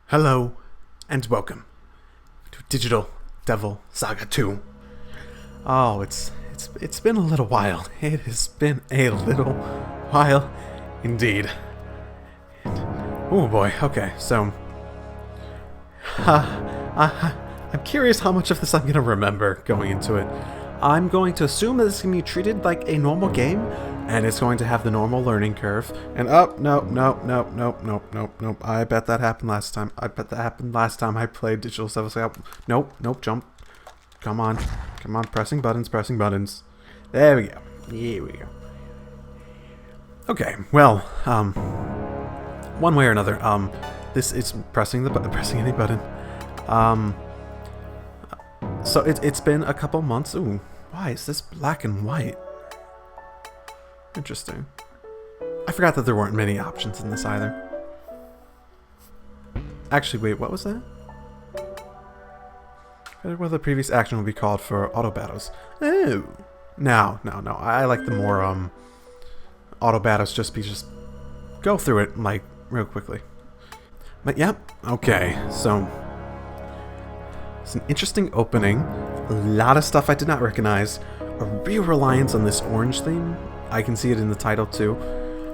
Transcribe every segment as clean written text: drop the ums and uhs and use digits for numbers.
Hello, and welcome to Digital Devil Saga 2. Oh, it's been a little while. It has been a little while indeed. Oh boy, okay, so I'm curious how much of this I'm gonna remember going into it. I'm going to assume that it's gonna be treated like a normal game, and it's going to have the normal learning curve. And nope. I bet that happened last time. I played Digital Devil Saga. Nope, jump. Come on, pressing buttons. There we go. Here we go. Okay, well, one way or another, this is pressing any button. So it's been a couple months. Ooh, why is this black and white? Interesting. I forgot that there weren't many options in this either. Actually, wait, what was that? I wonder what the previous action would be called for auto battles. Oh, no. I like the more auto battles. Just go through it like real quickly. But yep, okay. So it's an interesting opening. A lot of stuff I did not recognize. A real reliance on this orange theme. I can see it in the title too.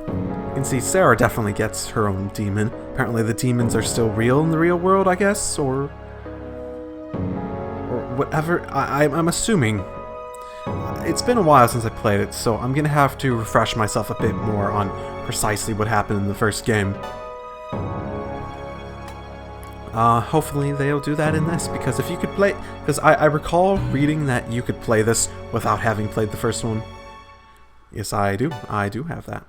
You can see Sarah definitely gets her own demon. Apparently the demons are still real in the real world, I guess, or whatever. I'm assuming. It's been a while since I played it, so I'm gonna have to refresh myself a bit more on precisely what happened in the first game. Hopefully they'll do that in this, because if you could play... Because I recall reading that you could play this without having played the first one. Yes, I do. I do have that.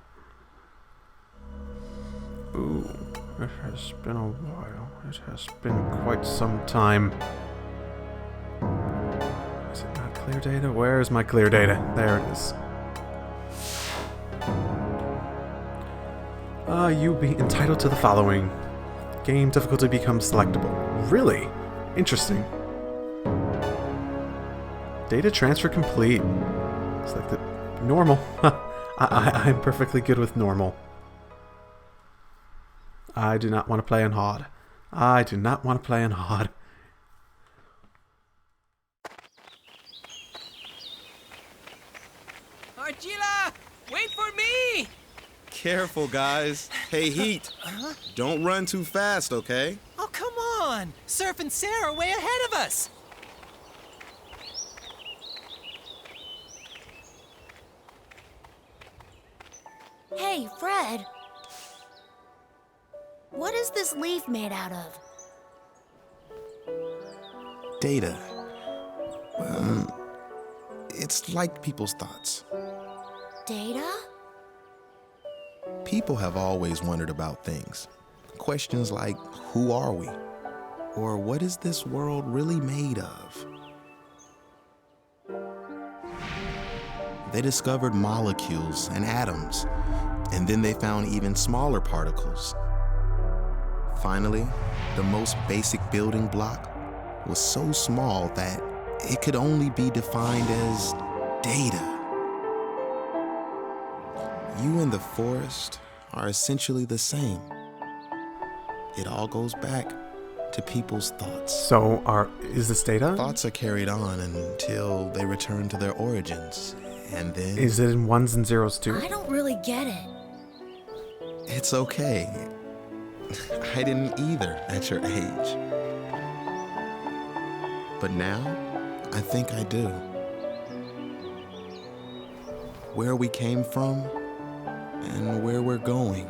Ooh, it has been a while. It has been quite some time. Is it not clear data? Where is my clear data? There it is. You be entitled to the following. Game difficulty becomes selectable. Really? Interesting. Data transfer complete. Selected. Normal. I'm perfectly good with normal. I do not want to play on hard. I do not want to play on hard. Archila! Wait for me! Careful, guys. Hey, Heat. Don't run too fast, okay? Oh, come on! Surf and Sarah are way ahead of us! Hey, Fred. What is this leaf made out of? Data. It's like people's thoughts. Data? People have always wondered about things. Questions like, who are we? Or what is this world really made of? They discovered molecules and atoms, and then they found even smaller particles. Finally, the most basic building block was so small that it could only be defined as data. You and the forest are essentially the same. It all goes back to people's thoughts. So, is this data? Thoughts are carried on until they return to their origins, and then... Is it in ones and zeros too? I don't really get it. It's okay. I didn't either at your age. But now, I think I do. Where we came from, and where we're going.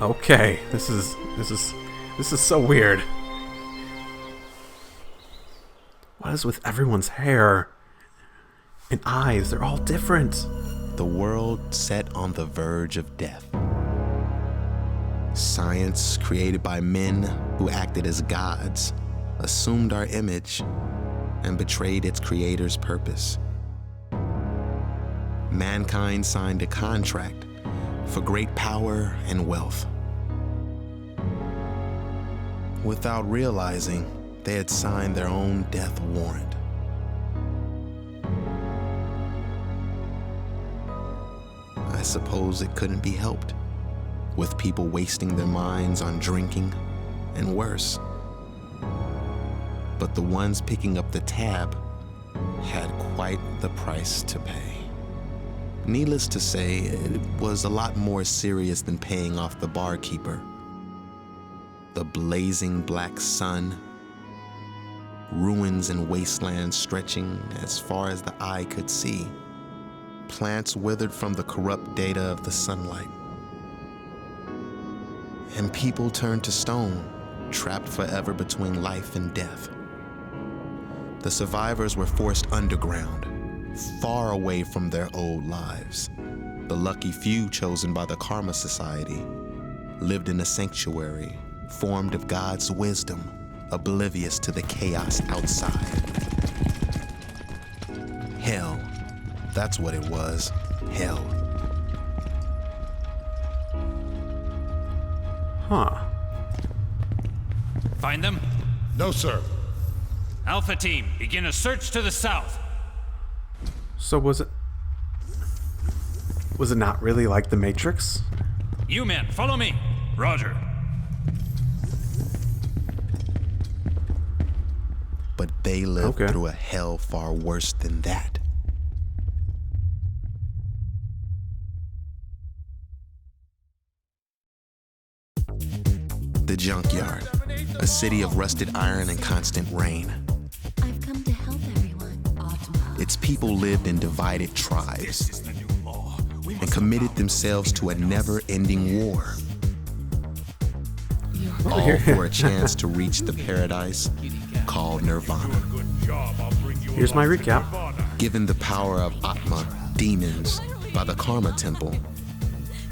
Okay, this is so weird. What is with everyone's hair and eyes? They're all different. The world set on the verge of death. Science created by men who acted as gods assumed our image and betrayed its creator's purpose. Mankind signed a contract for great power and wealth. Without realizing, they had signed their own death warrant. I suppose it couldn't be helped, with people wasting their minds on drinking and worse. But the ones picking up the tab had quite the price to pay. Needless to say, it was a lot more serious than paying off the barkeeper. The blazing black sun, ruins and wastelands stretching as far as the eye could see, plants withered from the corrupt data of the sunlight. And people turned to stone, trapped forever between life and death. The survivors were forced underground, far away from their old lives. The lucky few chosen by the Karma Society lived in a sanctuary formed of God's wisdom, oblivious to the chaos outside. Hell, that's what it was, hell. Huh. Find them? No, sir. Alpha team, begin a search to the south. So was it not really like the Matrix? You men, follow me. Roger. But they lived through a hell far worse than that. The junkyard, a city of rusted iron and constant rain. I've come to help everyone. Its people lived in divided tribes and committed themselves to a never-ending war. All for a chance to reach the paradise called Nirvana. Here's my recap. Given the power of Atma, demons, by the Karma Temple,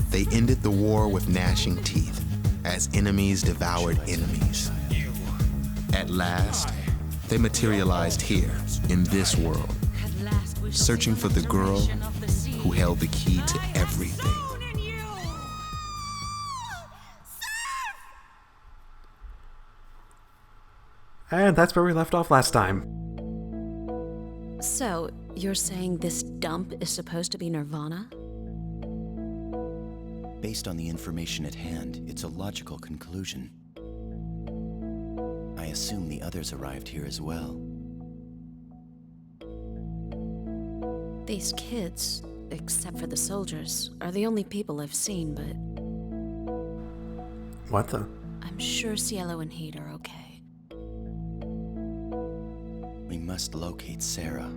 they ended the war with gnashing teeth as enemies devoured enemies. At last, they materialized here, in this world, searching for the girl who held the key to everything. And that's where we left off last time. So, you're saying this dump is supposed to be Nirvana? Based on the information at hand, it's a logical conclusion. I assume the others arrived here as well. These kids, except for the soldiers, are the only people I've seen, but What the? I'm sure Cielo and Heat are okay. We must locate Sarah.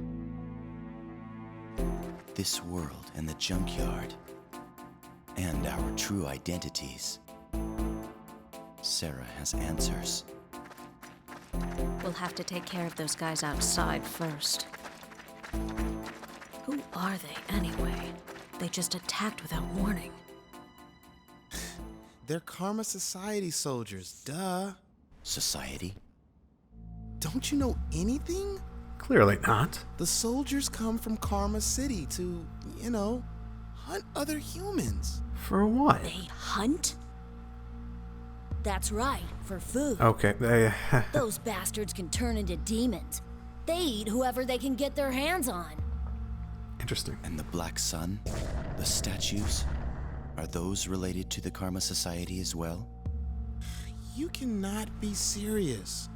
This world and the junkyard. And our true identities. Sarah has answers. We'll have to take care of those guys outside first. Who are they, anyway? They just attacked without warning. They're Karma Society soldiers, duh. Society? Don't you know anything? Clearly not. The soldiers come from Karma City to, hunt other humans. For what? They hunt? That's right, for food. Okay, Those bastards can turn into demons. They eat whoever they can get their hands on. interesting. And the Black Sun? The statues? Are those related to the Karma Society as well? You cannot be serious.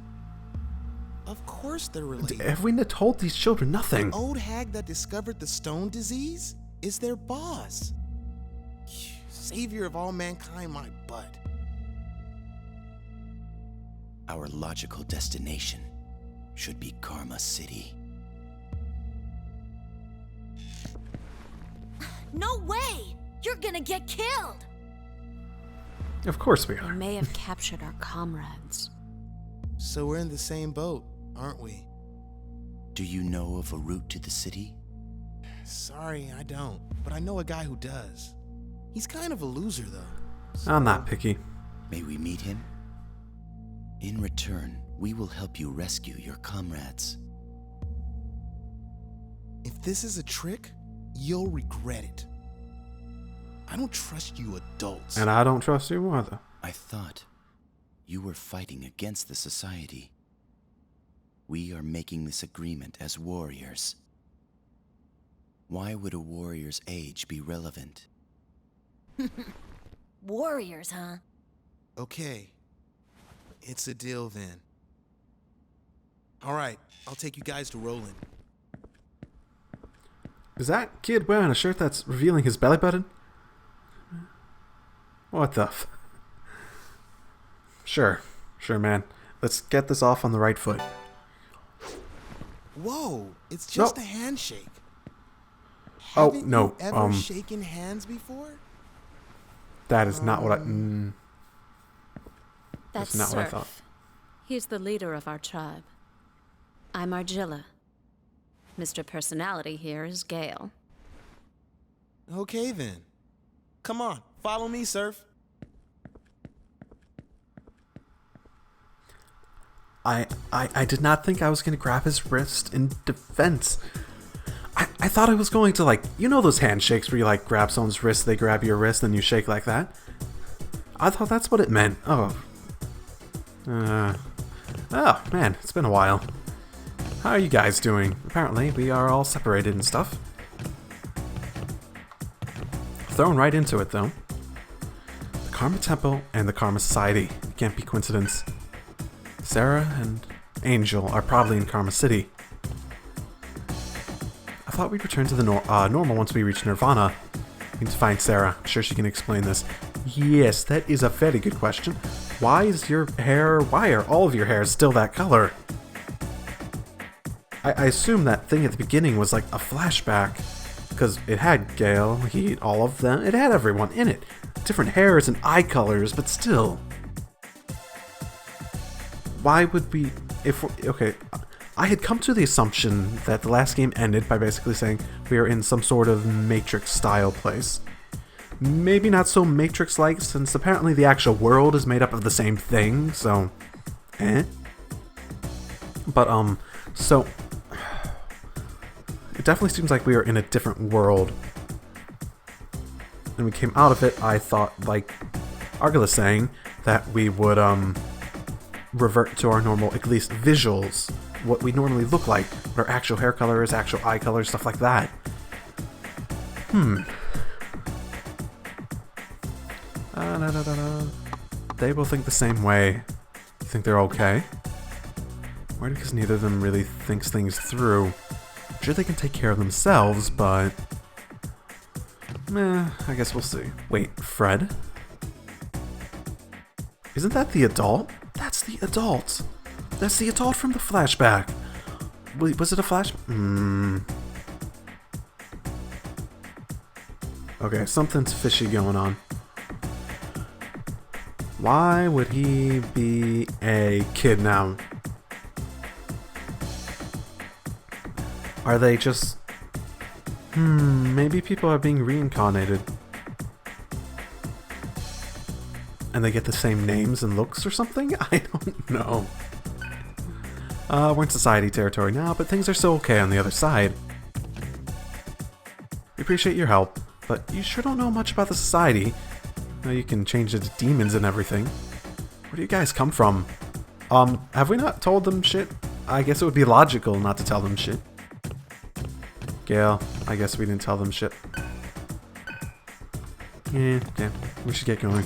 Of course they're related. Have we told these children nothing? The old hag that discovered the stone disease is their boss. Savior of all mankind, my butt. Our logical destination should be Karma City. No way! You're gonna get killed! Of course we They are. may have captured our comrades. So we're in the same boat, aren't we? Do you know of a route to the city? Sorry, I don't. But I know a guy who does. He's kind of a loser, though. I'm not picky. May we meet him? In return, we will help you rescue your comrades. If this is a trick, you'll regret it. I don't trust you adults. And I don't trust you either. I thought you were fighting against the society. We are making this agreement as warriors. Why would a warrior's age be relevant? Warriors, huh? Okay. It's a deal then. All right, I'll take you guys to Roland. Is that kid wearing a shirt that's revealing his belly button? What the f... Sure, man. Let's get this off on the right foot. Whoa, it's just No. a handshake. Oh, Haven't no, you ever shaken hands before? That is not what I... That's not what I Surf. thought. He's the leader of our tribe. I'm Argilla. Mr. Personality here is Gale. Okay then. Come on, follow me, Surf. I did not think I was going to grab his wrist in defense. I thought I was going to, like, you know those handshakes where you, like, grab someone's wrist, they grab your wrist, and you shake like that? I thought that's what it meant. Oh, man, it's been a while. How are you guys doing? Apparently, we are all separated and stuff. Thrown right into it, though. The Karma Temple and the Karma Society. It can't be coincidence. Sarah and Angel are probably in Karma City. I thought we'd return to the normal once we reach Nirvana. We need to find Sarah. I'm sure she can explain this. Yes, that is a very good question. Why are all of your hair still that color? I assume that thing at the beginning was like a flashback. Because it had Gale, Heat, all of them. It had everyone in it. Different hairs and eye colors, but still. Why would we... Okay, I had come to the assumption that the last game ended by basically saying we are in some sort of Matrix-style place. Maybe not so Matrix-like, since apparently the actual world is made up of the same thing, so... But, so... It definitely seems like we are in a different world. When we came out of it, I thought, like Argala's saying, that we would revert to our normal, at least visuals, what we normally look like, what our actual hair color is, actual eye color, stuff like that. They will think the same way. You think they're okay? Why? Because neither of them really thinks things through. I'm sure they can take care of themselves, but... I guess we'll see. Wait, Fred? Isn't that the adult? That's the adult! That's the adult from the flashback! Wait, was it a flash? Okay, something's fishy going on. Why would he be a kid now? Are they just... maybe people are being reincarnated. And they get the same names and looks or something? I don't know. We're in society territory now, but things are still okay on the other side. We appreciate your help, but you sure don't know much about the society. Now you can change it to demons and everything. Where do you guys come from? Have we not told them shit? I guess it would be logical not to tell them shit. Gale, I guess we didn't tell them shit. Yeah, damn. We should get going.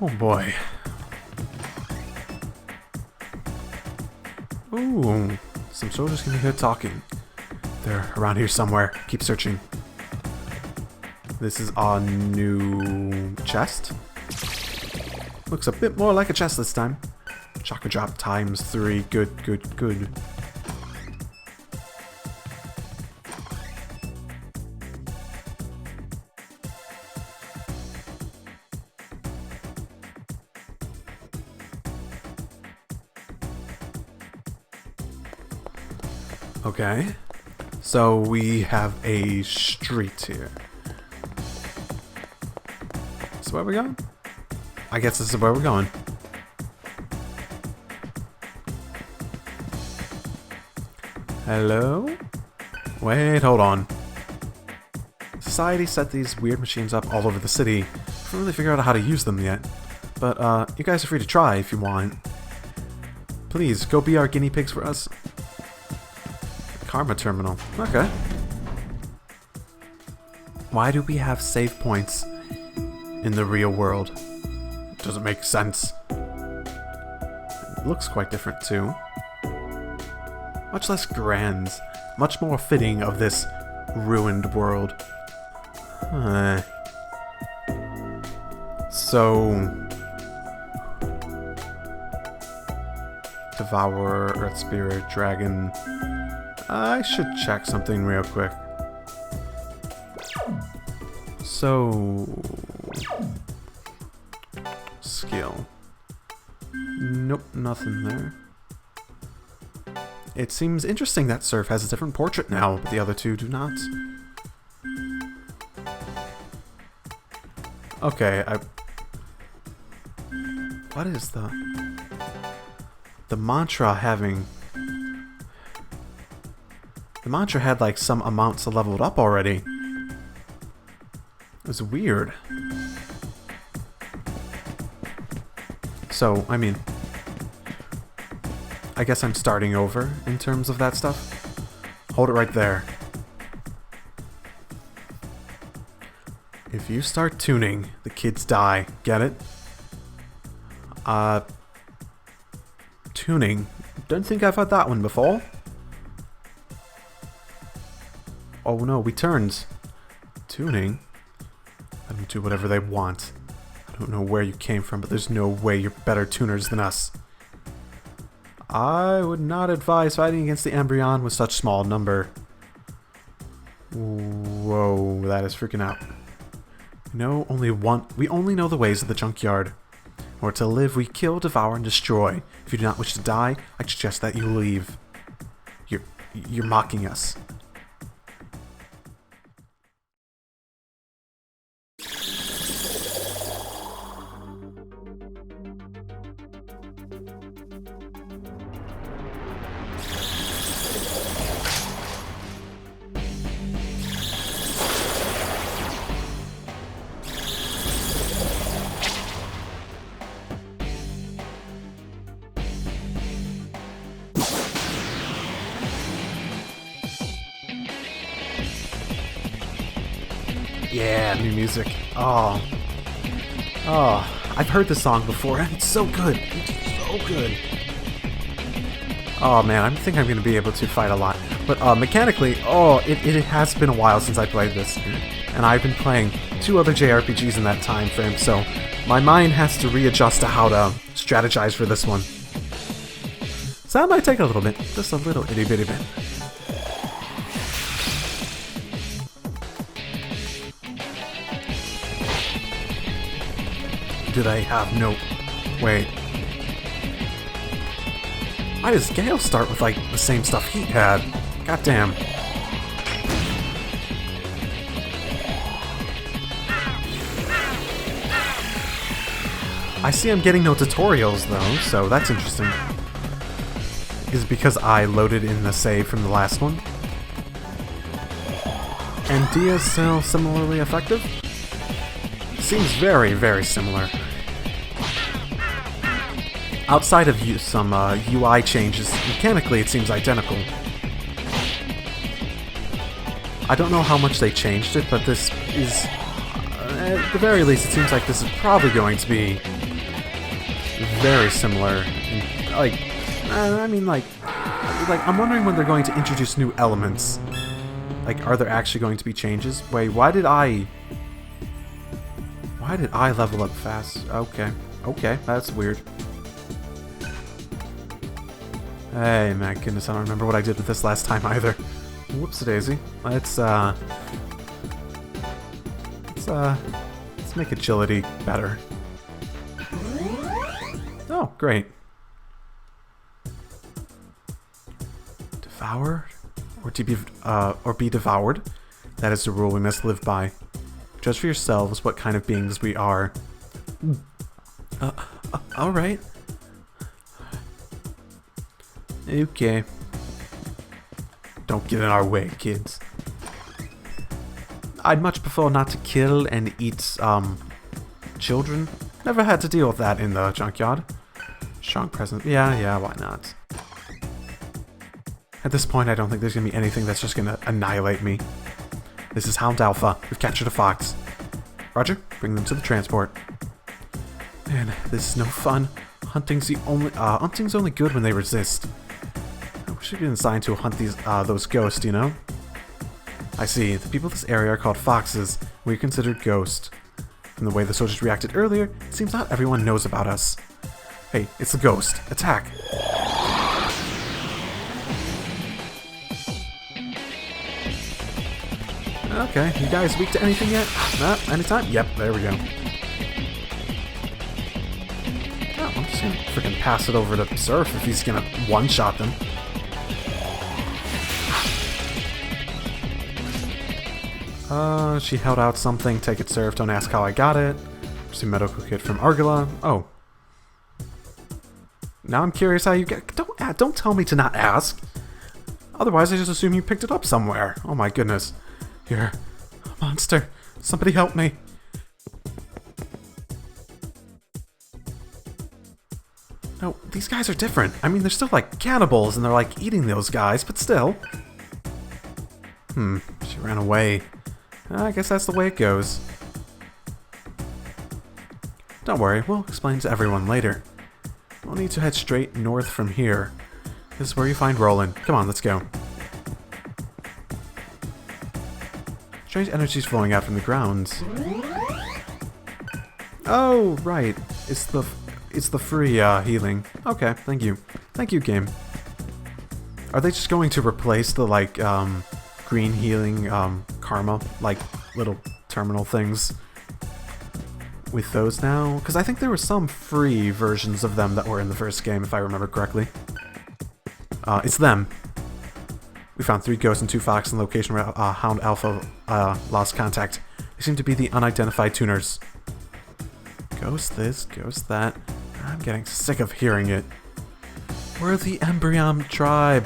Oh boy. Ooh, some soldiers can be heard talking. They're around here somewhere. Keep searching. This is our new chest. Looks a bit more like a chest this time. Chakra drop times 3. Good, good, good. Okay. So we have a street here. Is where we're going? I guess this is where we're going. Hello? Wait, hold on. Society set these weird machines up all over the city. Haven't really figured out how to use them yet. But, you guys are free to try if you want. Please, go be our guinea pigs for us. Karma terminal. Okay. Why do we have save points in the real world? It doesn't make sense. It looks quite different too. Much less grand. Much more fitting of this ruined world. So... Devourer, Earth Spirit, Dragon... I should check something real quick. So... Skill. Nope, nothing there. It seems interesting that Surf has a different portrait now, but the other two do not. Okay, what is the mantra having... The mantra had like some amounts leveled up already. It was weird. So, I mean... I guess I'm starting over in terms of that stuff. Hold it right there. If you start tuning, the kids die. Get it? Tuning. Don't think I've had that one before. Oh no, we turned. Tuning? Let them do whatever they want. I don't know where you came from, but there's no way you're better tuners than us. I would not advise fighting against the Embryon with such small number. Whoa, that is freaking out. We only know the ways of the junkyard. Or to live, we kill, devour, and destroy. If you do not wish to die, I suggest that you leave. You're mocking us. Yeah, new music. Oh. Oh, I've heard this song before, and it's so good. It's so good. Oh man, I think I'm going to be able to fight a lot. But mechanically, it has been a while since I played this. And I've been playing 2 other JRPGs in that time frame, so my mind has to readjust to how to strategize for this one. So that might take a little bit. Just a little itty bitty bit. Do they have no... Wait. Why does Gale start with, like, the same stuff he had? Goddamn. I see I'm getting no tutorials, though, so that's interesting. Is it because I loaded in the save from the last one? And Dia's still similarly effective? Seems very, very similar. Outside of some UI changes, mechanically it seems identical. I don't know how much they changed it, but this is... at the very least, it seems like this is probably going to be very similar. Like, I'm wondering when they're going to introduce new elements. Like, are there actually going to be changes? Wait, why did I level up fast? Okay, that's weird. Hey, my goodness, I don't remember what I did with this last time either. Whoops-a-daisy. Let's make agility better. Oh, great. Devour? Or be devoured? That is the rule we must live by. Judge for yourselves what kind of beings we are. Alright. Okay. Don't get in our way, kids. I'd much prefer not to kill and eat, children. Never had to deal with that in the junkyard. Strong presence. Yeah, why not? At this point, I don't think there's gonna be anything that's just gonna annihilate me. This is Hound Alpha. We've captured a fox. Roger, bring them to the transport. Man, this is no fun. Hunting's only good when they resist. We should be assigned to hunt those ghosts, you know? I see. The people of this area are called foxes. We're considered ghosts. From the way the soldiers reacted earlier, it seems not everyone knows about us. Hey, it's a ghost. Attack! Okay, you guys weak to anything yet? No, anytime? Yep, there we go. Oh, I'm just gonna freaking pass it over to Surf if he's gonna one-shot them. She held out something. Take it, Surf. Don't ask how I got it. Just a medical kit from Argala. Oh. Now I'm curious how you get... Don't tell me to not ask. Otherwise, I just assume you picked it up somewhere. Oh my goodness. You're a monster. Somebody help me. No, these guys are different. I mean, they're still like cannibals and they're like eating those guys, but still. She ran away. I guess that's the way it goes. Don't worry, we'll explain to everyone later. We'll need to head straight north from here. This is where you find Roland. Come on, let's go. Strange energies flowing out from the grounds. Oh, right. It's the free healing. Okay, thank you. Thank you, game. Are they just going to replace the like green healing karma like little terminal things with those now? Because I think there were some free versions of them that were in the first game, if I remember correctly. It's them. We found 3 ghosts and 2 fox in the location where Hound Alpha lost contact. They seem to be the unidentified tuners. Ghost this, ghost that. I'm getting sick of hearing it. We're the Embryon tribe.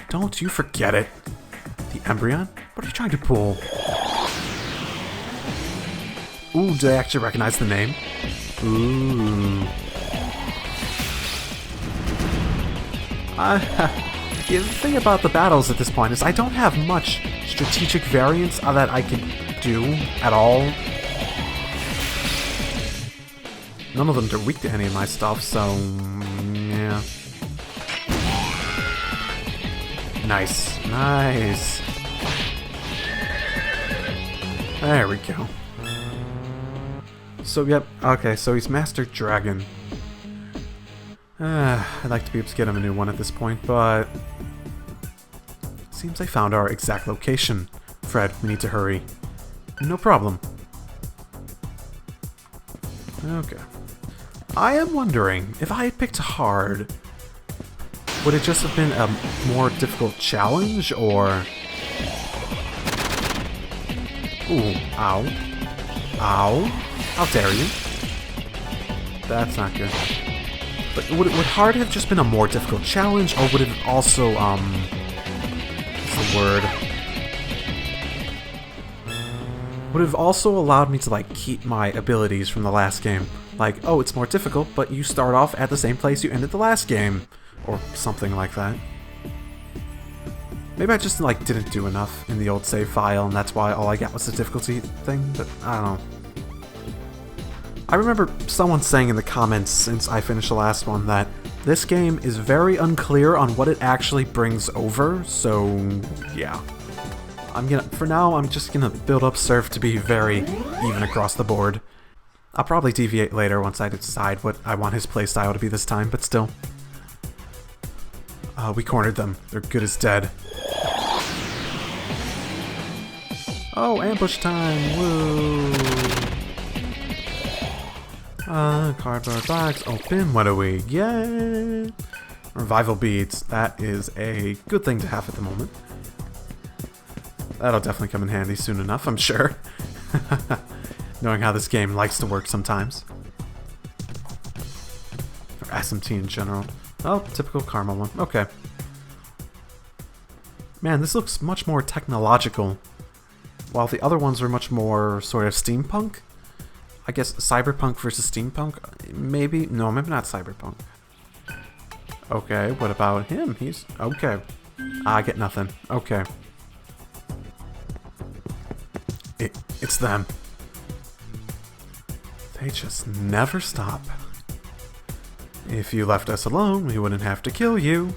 Don't you forget it. The Embryon? What are you trying to pull? Ooh, do they actually recognize the name? Ooh. The thing about the battles at this point is I don't have much strategic variance that I can do at all. None of them are weak to any of my stuff, so yeah. Nice, nice. There we go. So yep, okay, so he's Master Dragon. I'd like to be able to get him a new one at this point, but seems I found our exact location. Fred, we need to hurry. No problem. Okay. I am wondering, if I had picked hard, would it just have been a more difficult challenge, or... Ooh, ow. Ow. How dare you? That's not good. But would hard have just been a more difficult challenge, or would it have also, what's the word? Would it have also allowed me to, like, keep my abilities from the last game? Like, oh, it's more difficult, but you start off at the same place you ended the last game. Or something like that. Maybe I just, like, didn't do enough in the old save file, and that's why all I got was the difficulty thing, but I don't know. I remember someone saying in the comments since I finished the last one that this game is very unclear on what it actually brings over, so yeah. For now, I'm just gonna build up Surf to be very even across the board. I'll probably deviate later once I decide what I want his playstyle to be this time, but still. We cornered them. They're good as dead. Oh, ambush time! Woo! Cardboard box open. What do we get? Revival beads. That is a good thing to have at the moment. That'll definitely come in handy soon enough, I'm sure. Knowing how this game likes to work sometimes. Or SMT in general. Oh, typical Karma one. Okay. Man, this looks much more technological. While the other ones were much more sort of steampunk. I guess cyberpunk versus steampunk? Maybe? No, maybe not cyberpunk. Okay, what about him? He's... okay. I get nothing. Okay. It's them. They just never stop. If you left us alone, we wouldn't have to kill you.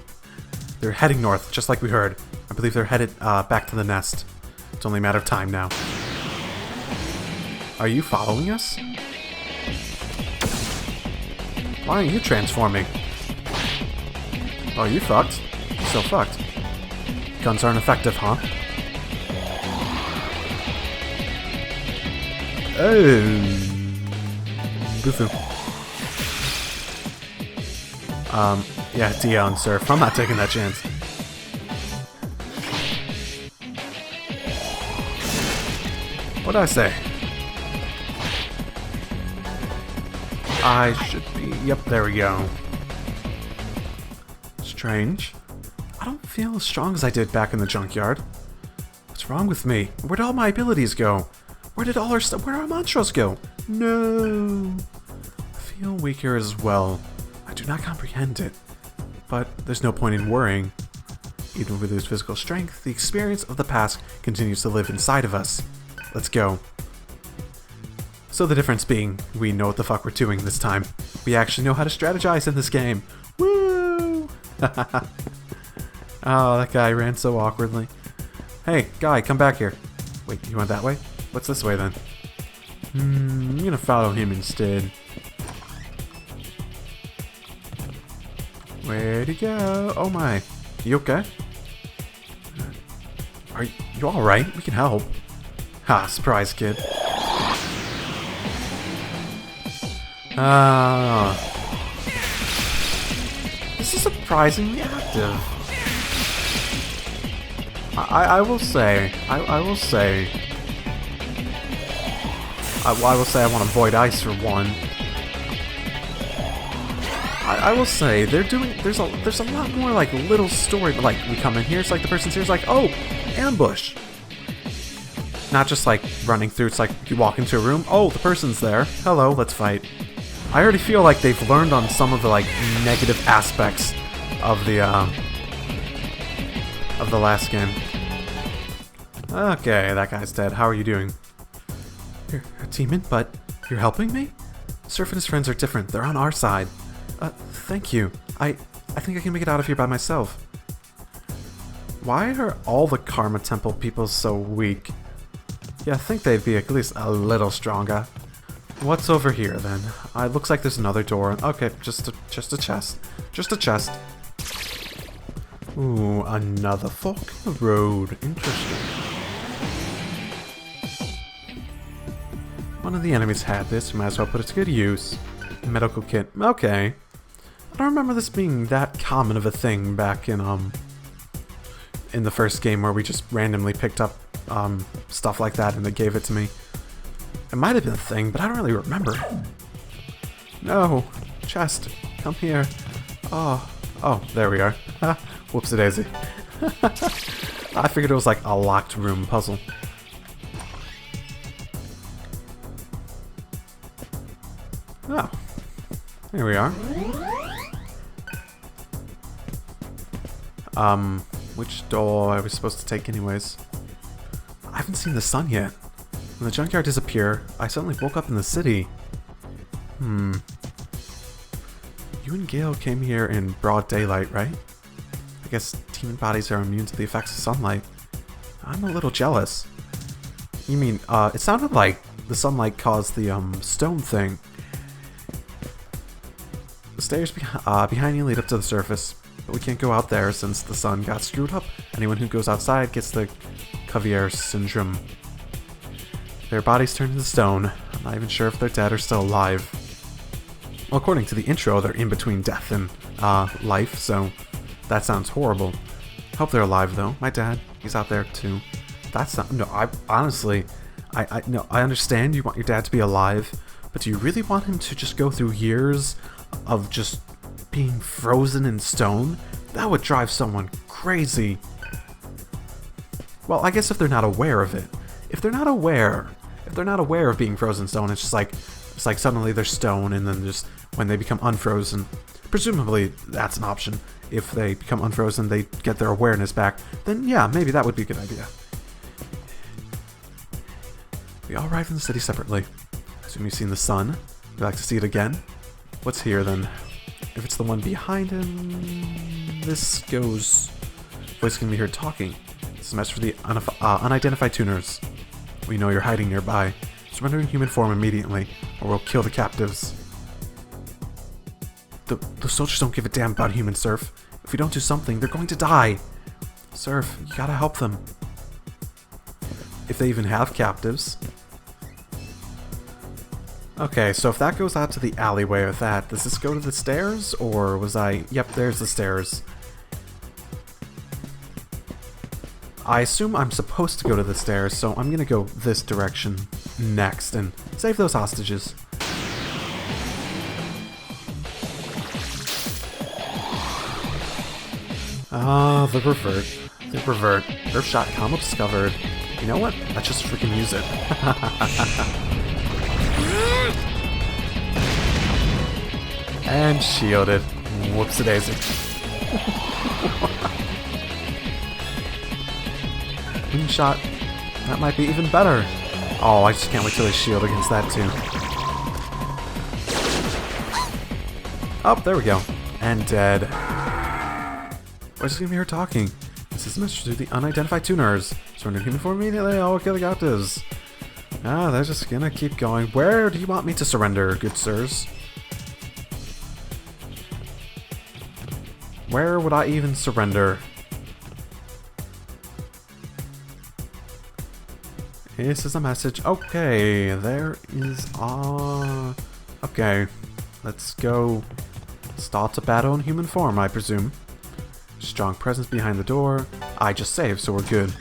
They're heading north, just like we heard. I believe they're headed back to the nest. It's only a matter of time now. Are you following us? Why aren't you transforming? Oh, you fucked. You're so fucked. Guns aren't effective, huh? Oh. Boo-foo. Yeah, DL and Surf. I'm not taking that chance. What'd I say? I should be... Yep, there we go. Strange. I don't feel as strong as I did back in the junkyard. What's wrong with me? Where'd all my abilities go? Where did all our stuff... Where'd our mantras go? No. I feel weaker as well. I do not comprehend it. But there's no point in worrying. Even if we lose physical strength, the experience of the past continues to live inside of us. Let's go. So the difference being, we know what the fuck we're doing this time. We actually know how to strategize in this game. Woo! Oh, that guy ran so awkwardly. Hey, guy, come back here. Wait, you went that way? What's this way then? I'm gonna follow him instead. Where'd he go? Oh my. You okay? Are you alright? We can help. Ha, surprise, kid. This is surprisingly active. I will say, I will say I want to avoid ice for one. I will say they're doing. There's a lot more like little story. Like we come in here, it's like the person's here. It's like, oh, ambush. Not just like running through. It's like you walk into a room. Oh, the person's there. Hello, let's fight. I already feel like they've learned on some of the like negative aspects of the last game. Okay, that guy's dead. How are you doing? You're a demon, but you're helping me? Surf and his friends are different. They're on our side. Thank you. I think I can make it out of here by myself. Why are all the Karma Temple people so weak? Yeah, I think they'd be at least a little stronger. What's over here, then? It looks like there's another door. Okay, just a chest. Just a chest. Ooh, another fork in the road. Interesting. One of the enemies had this. Might as well put it to good use. Medical kit. Okay. I don't remember this being that common of a thing back in the first game where we just randomly picked up stuff like that and they gave it to me. It might have been a thing, but I don't really remember. No. Chest. Come here. Oh, there we are. Whoopsie-daisy. I figured it was like a locked room puzzle. Oh. Here we are. Which door are we supposed to take anyways? I haven't seen the sun yet. When the junkyard disappeared, I suddenly woke up in the city. You and Gale came here in broad daylight, right? I guess demon bodies are immune to the effects of sunlight. I'm a little jealous. You mean, it sounded like the sunlight caused the, stone thing. The stairs behind you lead up to the surface, but we can't go out there since the sun got screwed up. Anyone who goes outside gets the Cuvier syndrome. Their bodies turn into stone. I'm not even sure if they're dead or still alive. Well, according to the intro, they're in between death and life, so that sounds horrible. Hope they're alive though. My dad, he's out there too. That's not. No, I honestly, I understand you want your dad to be alive, but do you really want him to just go through years of just being frozen in stone? That would drive someone crazy. Well, I guess if they're not aware of it. If they're not aware of being frozen stone, it's like suddenly they're stone, and then just when they become unfrozen, presumably that's an option. If they become unfrozen, they get their awareness back. Then yeah, maybe that would be a good idea. We all arrived in the city separately. I assume you've seen the sun. Would you like to see it again? What's here then? If it's the one behind him, this goes. Voice can be heard talking. This is a message for the unidentified tuners. We know you're hiding nearby. Surrender in human form immediately, or we'll kill the captives. The soldiers don't give a damn about human, Surf. If we don't do something, they're going to die. Surf, you gotta help them. If they even have captives. Okay, so if that goes out to the alleyway with that, does this go to the stairs, or was I... Yep, there's the stairs. I assume I'm supposed to go to the stairs, so I'm gonna go this direction next and save those hostages. Ah, the revert. The revert. Earth shot combo discovered. You know what? Let's just freaking use it. And shielded. Whoops-a-daisy. Shot. That might be even better. Oh, I just can't wait till they shield against that too. Oh, there we go. And dead. Why just gonna be her talking? This is a message to the unidentified tuners. Surrender human form immediately. Oh, kill the captives. Ah, they're just gonna keep going. Where do you want me to surrender, good sirs? Where would I even surrender? This is a message. Okay, there is okay, let's go start a battle in human form, I presume. Strong presence behind the door. I just saved, so we're good.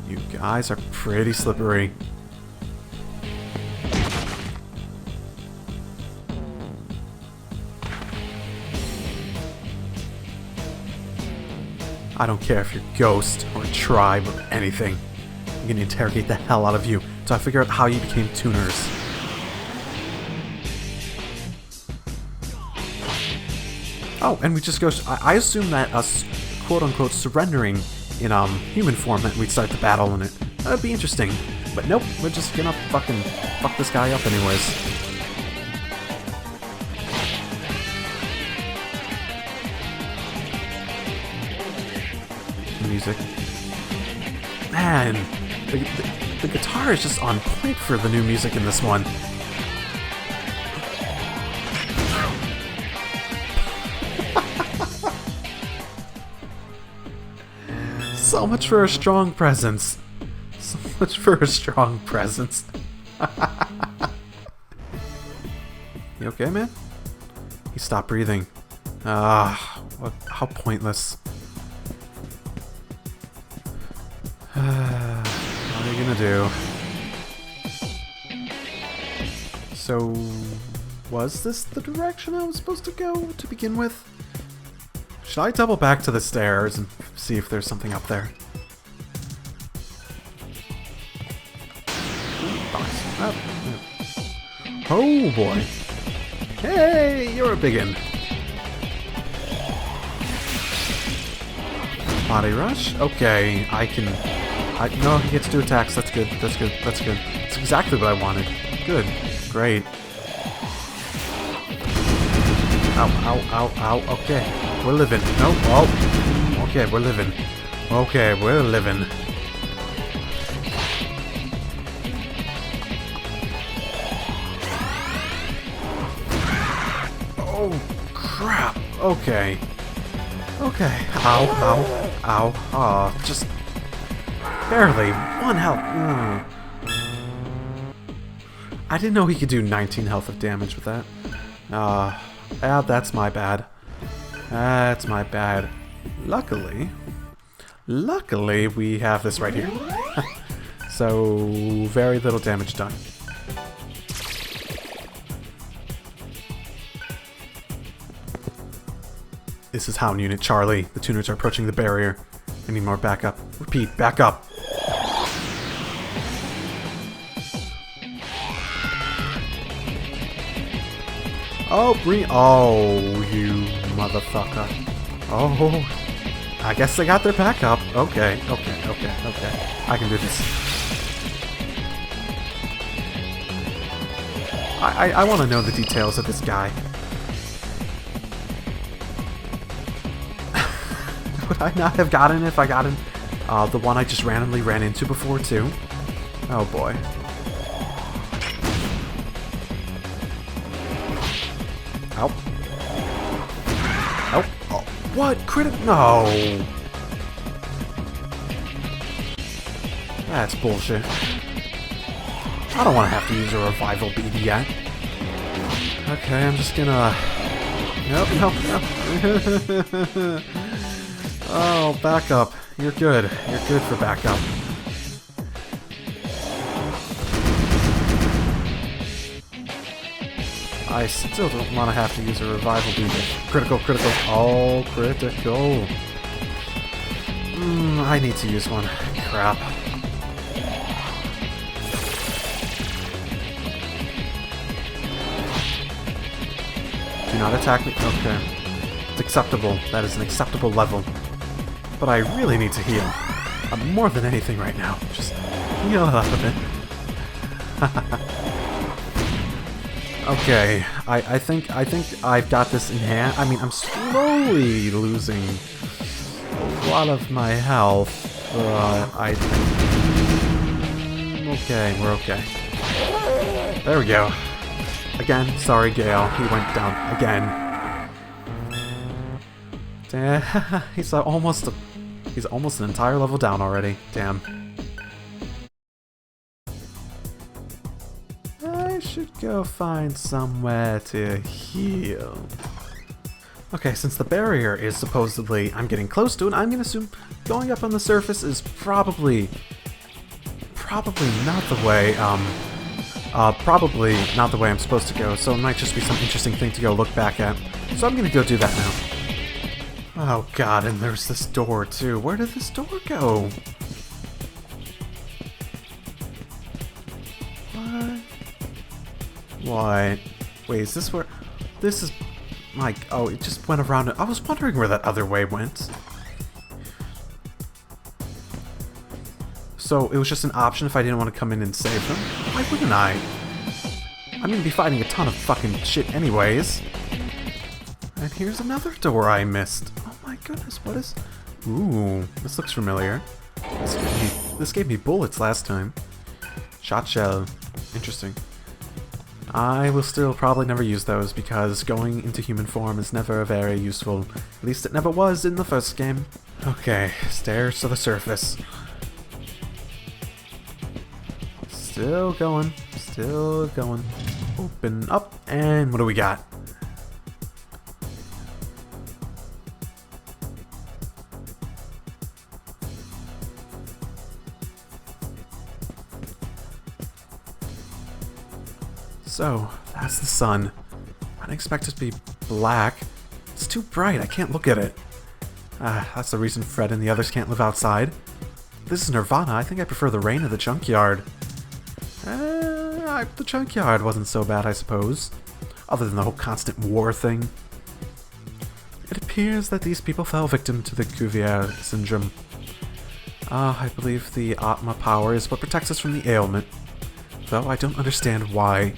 You guys are pretty slippery. I don't care if you're a ghost or a tribe or anything. I'm gonna interrogate the hell out of you until I figure out how you became tuners. Oh, and we just go... I assume that us, quote-unquote, surrendering in human form meant we'd start the battle in it. That'd be interesting. But nope, we're just gonna fucking fuck this guy up anyways. Music. Man, the guitar is just on point for the new music in this one. So much for a strong presence. So much for a strong presence. You okay, man? He stopped breathing. How pointless. What are you gonna do? So, was this the direction I was supposed to go to begin with? Should I double back to the stairs and see if there's something up there? Oh boy. Hey, you're a biggin. Body rush? Okay, no, he gets 2 attacks. That's good. That's good. That's good. That's exactly what I wanted. Good. Great. Ow, ow, ow, ow. Okay. We're living. No. Oh. Okay, we're living. Okay, we're living. Oh, crap. Okay. Okay. Ow, ow, ow. Oh, just barely. 1 health. I didn't know he could do 19 health of damage with that. That's my bad. That's my bad. Luckily, we have this right here. So, very little damage done. This is Hound Unit Charlie. The tuners are approaching the barrier. I need more backup. Repeat, back up. Oh, you motherfucker. Oh, I guess they got their backup. Okay. I can do this. I want to know the details of this guy. Would I not have gotten it if I got in the one I just randomly ran into before, too? Oh, boy. Ow. Oh. Oh. What? No! That's bullshit. I don't want to have to use a revival BD yet. Okay, I'm just gonna... Nope. Oh, back up. You're good. You're good for backup. I still don't want to have to use a revival beam. Critical. Oh, critical. I need to use one. Crap. Do not attack me. Okay. It's acceptable. That is an acceptable level. But I really need to heal. More than anything right now. Just heal up a bit. Okay, I think I've got this in hand. I mean, I'm slowly losing a lot of my health, but I think... Okay, we're okay. There we go. Again, sorry, Gale. He went down again. Damn, he's almost an entire level down already. Damn. I should go find somewhere to heal. Okay, since the barrier is supposedly I'm getting close to it, I'm gonna assume going up on the surface is probably not the way probably not the way I'm supposed to go, so it might just be some interesting thing to go look back at. So I'm gonna go do that now. Oh god, and there's this door too. Where did this door go? What? What? Wait, is this where... This is... like, oh, it just went around. I was wondering where that other way went. So it was just an option if I didn't want to come in and save them? Why wouldn't I? I'm gonna be fighting a ton of fucking shit anyways. And here's another door I missed. Oh my goodness, what is... Ooh, this looks familiar. This gave me bullets last time. Shot shell. Interesting. I will still probably never use those because going into human form is never very useful. At least it never was in the first game. Okay, stairs to the surface. Still going. Still going. Open up, and what do we got? So, that's the sun. I didn't expect it to be black. It's too bright, I can't look at it. That's the reason Fred and the others can't live outside. This is Nirvana. I think I prefer the rain of the junkyard. The junkyard wasn't so bad, I suppose. Other than the whole constant war thing. It appears that these people fell victim to the Cuvier syndrome. I believe the Atma power is what protects us from the ailment. Though I don't understand why.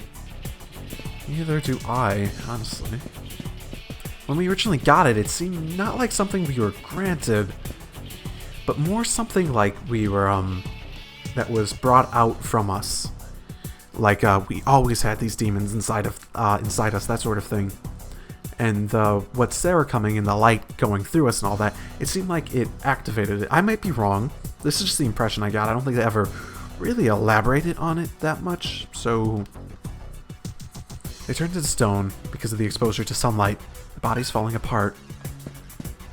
Neither do I, honestly. When we originally got it, it seemed not like something we were granted, but more something like we were, that was brought out from us. Like, we always had these demons inside us, that sort of thing. And, with Sarah coming and the light going through us and all that, it seemed like it activated it. I might be wrong. This is just the impression I got. I don't think they ever really elaborated on it that much, so... They turned into stone because of the exposure to sunlight. The body's falling apart.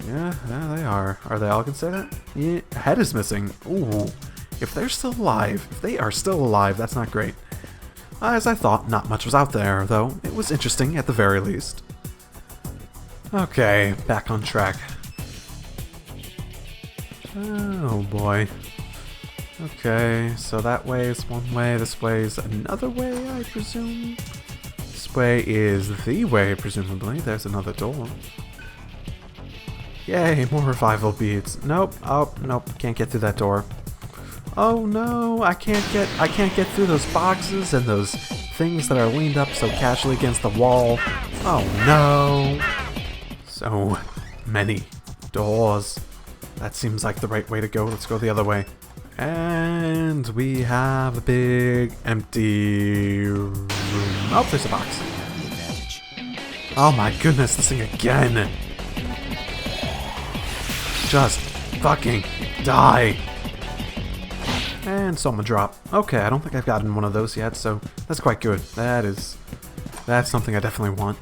Yeah, they are. Are they all gonna say that? Yeah, head is missing. Ooh. If they're still alive, if they are still alive, that's not great. As I thought, not much was out there, though. It was interesting at the very least. Okay, back on track. Oh boy. Okay, so that way is one way, this way is another way, I presume? This way is the way, presumably. There's another door. Yay, more revival beads. Nope, oh, nope, can't get through that door. Oh no, I can't get through those boxes and those things that are leaned up so casually against the wall. Oh no. So many doors. That seems like the right way to go. Let's go the other way. And we have a big empty room. Oh, there's a box. Oh my goodness, this thing again. Just fucking die. And Soma drop. Okay, I don't think I've gotten one of those yet, so that's quite good. That's something I definitely want.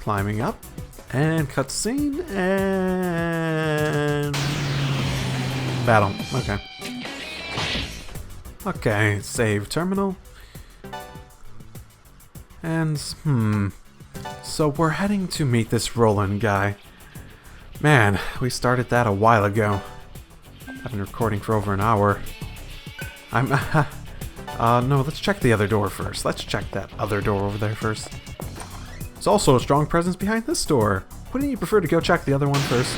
Climbing up. And cutscene, and battle. Okay. Okay, save terminal. And, so we're heading to meet this Roland guy. Man, we started that a while ago. I've been recording for over an hour. No, let's check the other door first. Let's check that other door over there first. There's also a strong presence behind this door. Wouldn't you prefer to go check the other one first?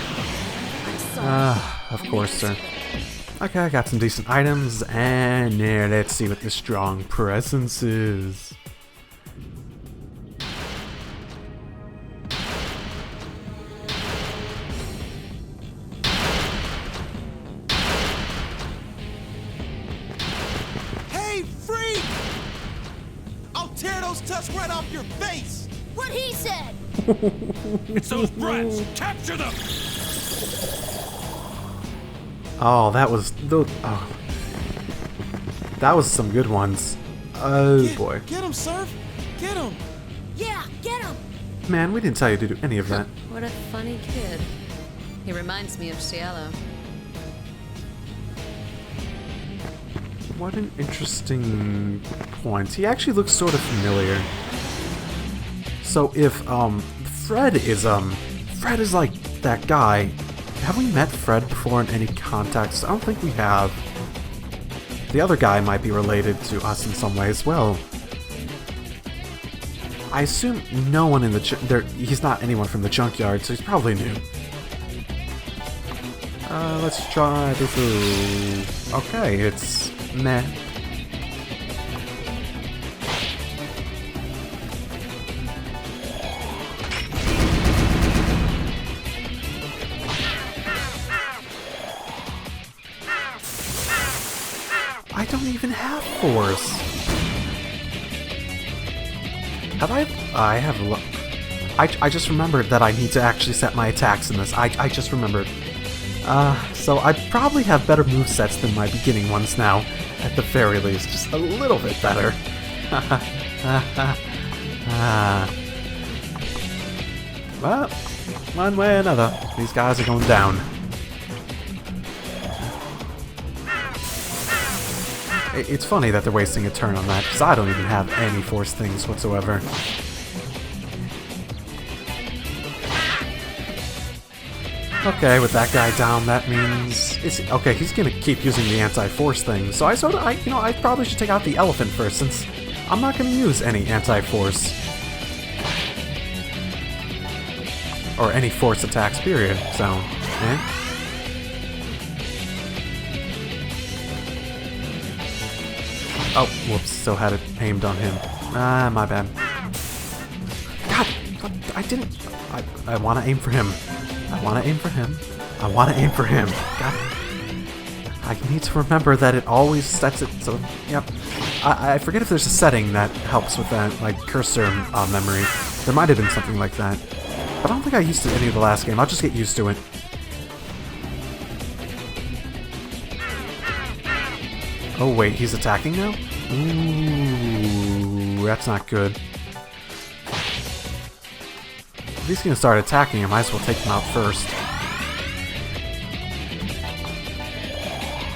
Of course, sir. Okay, I got some decent items, and yeah, let's see what the strong presence is. Hey, freak! I'll tear those tusks right off your face! What he said! It's those brats! Capture them! Oh, that was that was some good ones. Oh boy. Get him, Surf! Get him! Yeah, get him! Man, we didn't tell you to do any of that. What a funny kid. He reminds me of Cielo. What an interesting point. He actually looks sort of familiar. So if Fred is like that guy. Have we met Fred before in any context? I don't think we have. The other guy might be related to us in some way as well. I assume no one in the he's not anyone from the junkyard, so he's probably new. Let's try this. Okay, it's meh. I don't even have force. Have I have. I just remembered that I need to actually set my attacks in this. I just remembered. So I probably have better movesets than my beginning ones now, at the very least. Just a little bit better. Well, one way or another, these guys are going down. It's funny that they're wasting a turn on that, because I don't even have any force things whatsoever. Okay, with that guy down, that means okay. He's gonna keep using the anti-force thing, so I probably should take out the elephant first, since I'm not gonna use any anti-force or any force attacks. Period. So, Oh, whoops! So had it aimed on him. Ah, my bad. God, I didn't. I want to aim for him. I want to aim for him. I want to aim for him. God. I need to remember that it always sets it so... Yep. I forget if there's a setting that helps with that, like cursor memory. There might have been something like that. But I don't think I used it in any of the last game. I'll just get used to it. Oh wait, he's attacking now? Ooh, that's not good. If he's gonna start attacking, I might as well take him out first.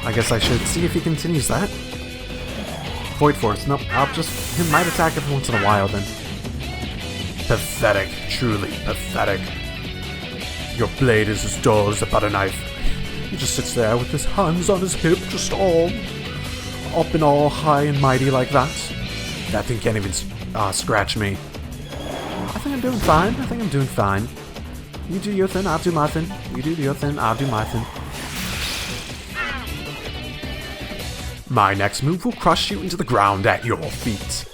I guess I should see if he continues that. Void Force. Nope, he might attack every once in a while then. Pathetic. Truly pathetic. Your blade is as dull as a butter knife. He just sits there with his hands on his hip, just all up and all high and mighty like that. That thing can't even scratch me. I think I'm doing fine. I think I'm doing fine. You do your thing, I'll do my thing. You do your thing, I'll do my thing. My next move will crush you into the ground at your feet.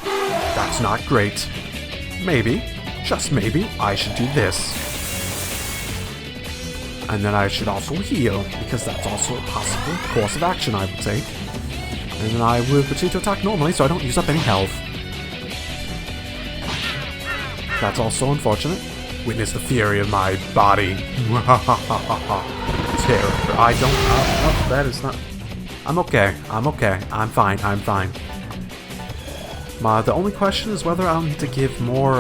That's not great. Maybe, just maybe, I should do this. And then I should also heal, because that's also a possible course of action I would take. And then I will proceed to attack normally, so I don't use up any health. That's also unfortunate. Witness the fury of my body. Terror. I don't... that is not... I'm okay. I'm okay. I'm fine. I'm fine. The only question is whether I'll need to give more,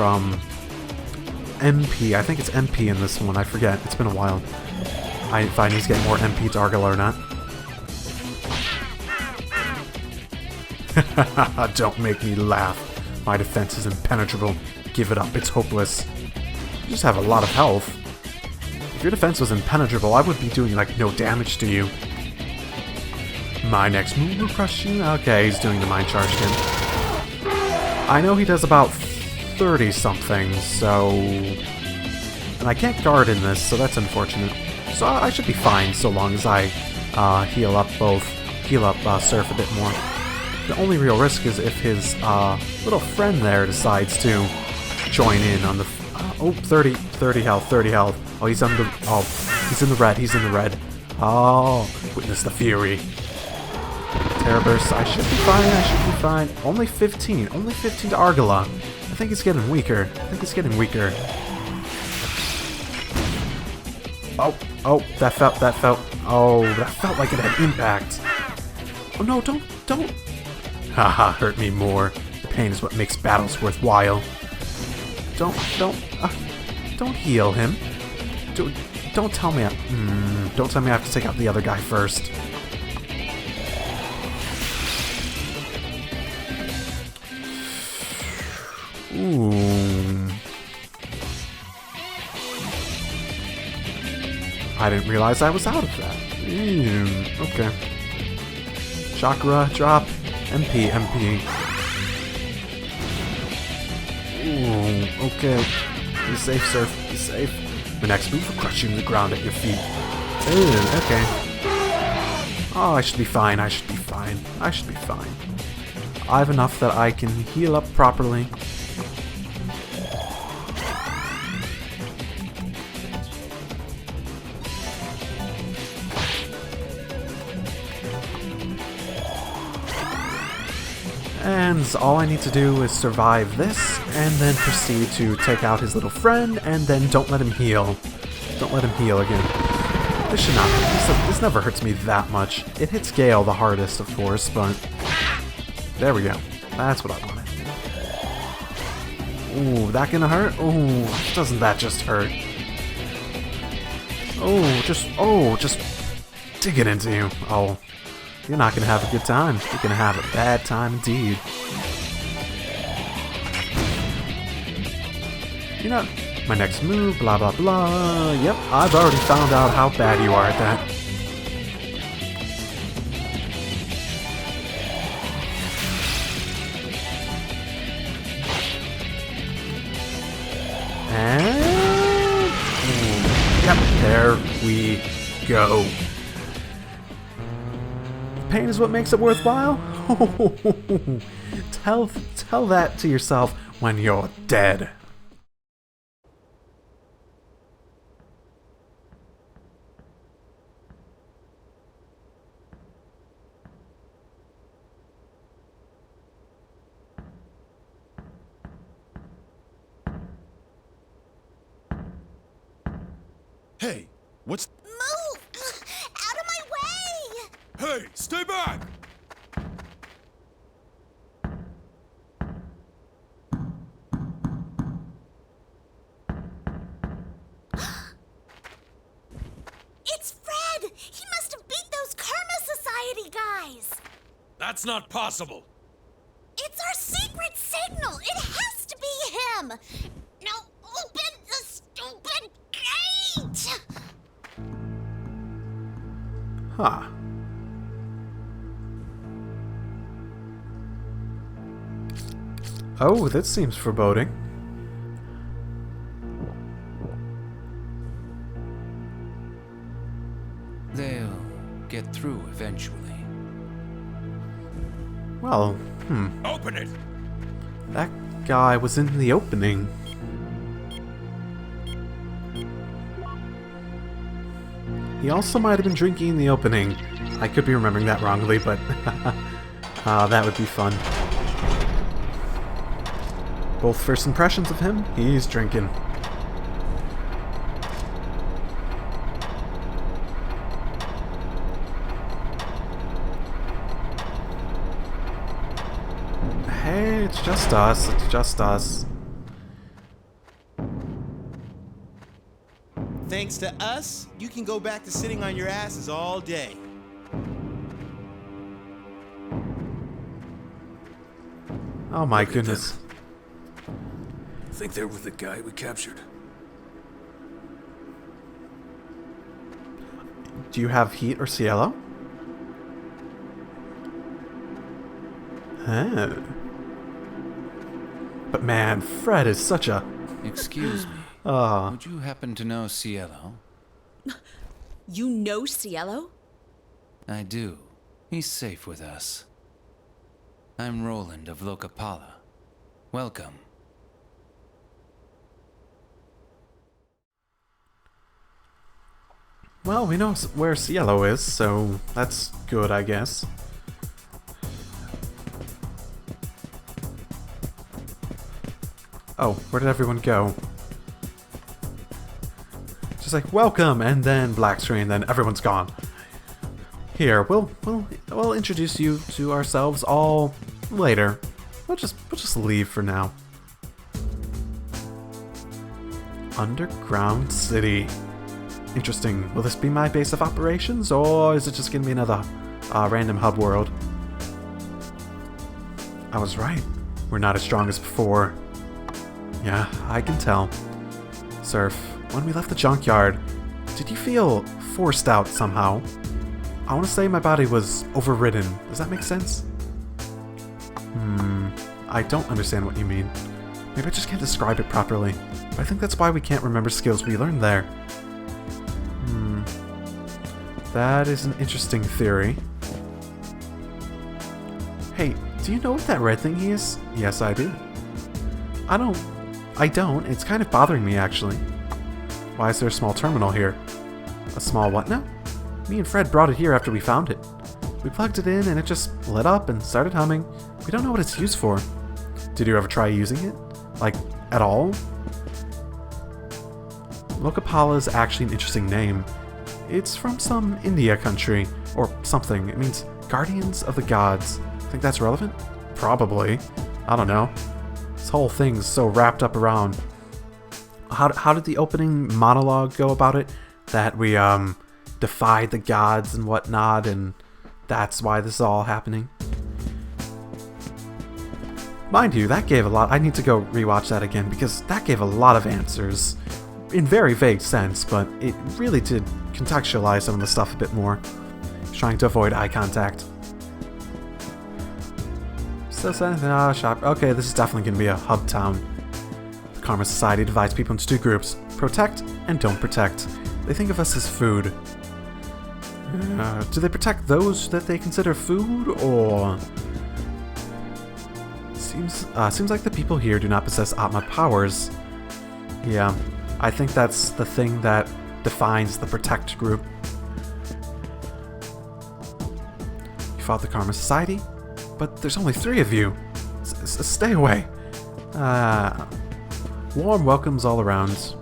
MP. I think it's MP in this one. I forget. It's been a while. If I need to get more MP to Argyle or not. Don't make me laugh. My defense is impenetrable. Give it up. It's hopeless. You just have a lot of health. If your defense was impenetrable, I would be doing, like, no damage to you. My next move will crush you. Okay, he's doing the Mind Charge again. I know he does about 30-something, so... And I can't guard in this, so that's unfortunate. So I should be fine, so long as I heal up Surf a bit more. The only real risk is if his little friend there decides to join in on the... 30 health, 30 health. Oh, he's in the red, he's in the red. Oh, witness the fury. Terror Burst, I should be fine, I should be fine. Only 15 to Argala. I think he's getting weaker. Oh, that felt, oh, that felt like it had impact. Oh no, don't. Haha, hurt me more. The pain is what makes battles worthwhile. Don't heal him. Don't tell me don't tell me I have to take out the other guy first. Ooh. I didn't realize I was out of that. Okay. Chakra, drop. MP. Ooh, okay. Be safe, Surf. Be safe. My next move will crush you to the ground at your feet. Ooh, okay. Oh, I should be fine. I should be fine. I should be fine. I have enough that I can heal up properly. And all I need to do is survive this, and then proceed to take out his little friend, and then don't let him heal. Don't let him heal again. This should not. This never hurts me that much. It hits Gale the hardest, of course, but there we go. That's what I wanted. Ooh, that gonna hurt? Ooh, doesn't that just hurt? Oh, just dig it into you. Oh. You're not gonna have a good time. You're gonna have a bad time indeed. You know, my next move, blah blah blah. Yep, I've already found out how bad you are at that. And yep, there we go. Pain is what makes it worthwhile? Tell that to yourself when you're dead. Hey, what's... Move! Out of my way! Hey, stay back! It's Fred! He must have beat those Karma Society guys! That's not possible. It's our secret signal! It has to be him! Now open the stupid gate! Huh. Oh, that seems foreboding. They'll get through eventually. Well, Open it! that guy was in the opening. He also might have been drinking in the opening. I could be remembering that wrongly, but that would be fun. Both first impressions of him, he's drinking. Hey, it's just us. It's just us. Thanks to us, you can go back to sitting on your asses all day. Oh my goodness. I think they're with the guy we captured. Do you have heat or cielo? Huh. But man, Fred is such a... Excuse me. Ah. Would you happen to know Cielo? You know Cielo? I do. He's safe with us. I'm Roland of Locapala. Welcome. Well, we know where Cielo is, so that's good, I guess. Oh, where did everyone go? Just like, welcome, and then black screen, then everyone's gone. Here, we'll introduce you to ourselves all later. We'll just leave for now. Underground City. Interesting. Will this be my base of operations, or is it just gonna be another random hub world? I was right. We're not as strong as before. Yeah, I can tell. Surf, when we left the junkyard, did you feel forced out somehow? I want to say my body was overridden. Does that make sense? I don't understand what you mean. Maybe I just can't describe it properly. But I think that's why we can't remember skills we learned there. That is an interesting theory. Hey, do you know what that red thingy is? Yes, I do. I don't. It's kind of bothering me, actually. Why is there a small terminal here? A small what now? Me and Fred brought it here after we found it. We plugged it in and it just lit up and started humming. We don't know what it's used for. Did you ever try using it? Like, at all? Lokapala is actually an interesting name. It's from some India country, or something. It means Guardians of the Gods. Think that's relevant? Probably. I don't know. This whole thing's so wrapped up around... How did the opening monologue go about it? That we, defied the gods and whatnot, and that's why this is all happening? Mind you, that gave a lot... I need to go rewatch that again, because that gave a lot of answers. In very vague sense, but it really did contextualize some of the stuff a bit more. Trying to avoid eye contact. Shop. Okay, this is definitely going to be a hub town. The Karma Society divides people into two groups. Protect and don't protect. They think of us as food. Do they protect those that they consider food, or... Seems like the people here do not possess Atma powers. Yeah, I think that's the thing that defines the Protect group. You fought the Karma Society? But there's only 3 of you. Stay away. Warm welcomes all around.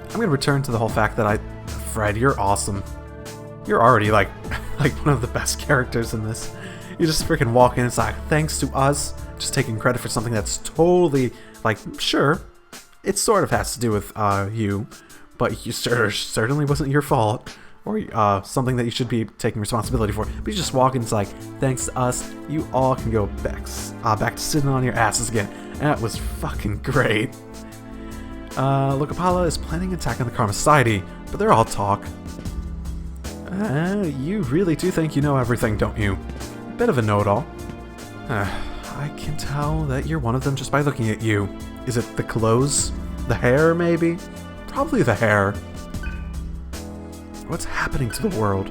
I'm gonna return to the whole fact that Fred, you're awesome. You're already like one of the best characters in this. You just freaking walk in, it's like, thanks to us, just taking credit for something that's totally, like, sure, it sort of has to do with you, but you certainly wasn't your fault, or something that you should be taking responsibility for. But you just walk in, it's like, thanks to us, you all can go back to sitting on your asses again. And that was fucking great. Lokapala is planning attacking the Karma Society, but they're all talk. You really do think you know everything, don't you? Bit of a know-it-all. I can tell that you're one of them just by looking at you. Is it the clothes? The hair, maybe? Probably the hair. What's happening to the world?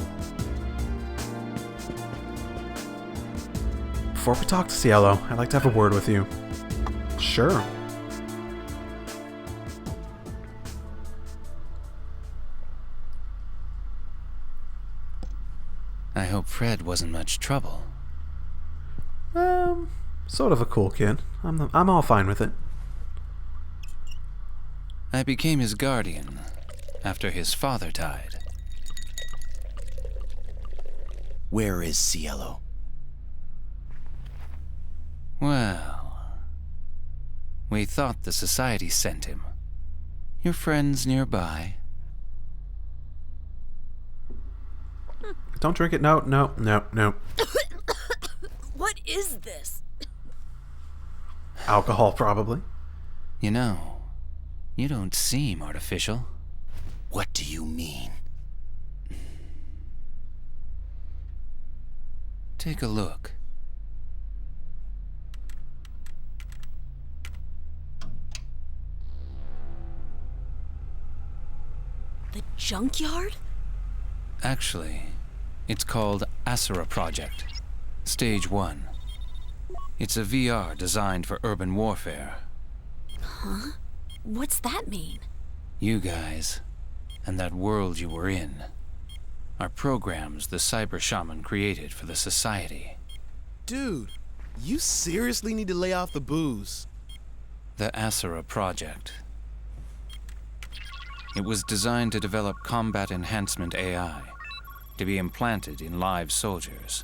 Before we talk to Cielo, I'd like to have a word with you. Sure. I hope Fred wasn't much trouble. Sort of a cool kid. I'm all fine with it. I became his guardian after his father died. Where is Cielo? Well, we thought the society sent him. Your friends nearby. Don't drink it. No. What is this? Alcohol, probably. You know, you don't seem artificial. What do you mean? Take a look. The junkyard? Actually, it's called ASURA Project. Stage 1. It's a VR designed for urban warfare. Huh? What's that mean? You guys, and that world you were in, are programs the cyber shaman created for the society. Dude, you seriously need to lay off the booze. The ASURA Project. It was designed to develop combat enhancement AI, to be implanted in live soldiers.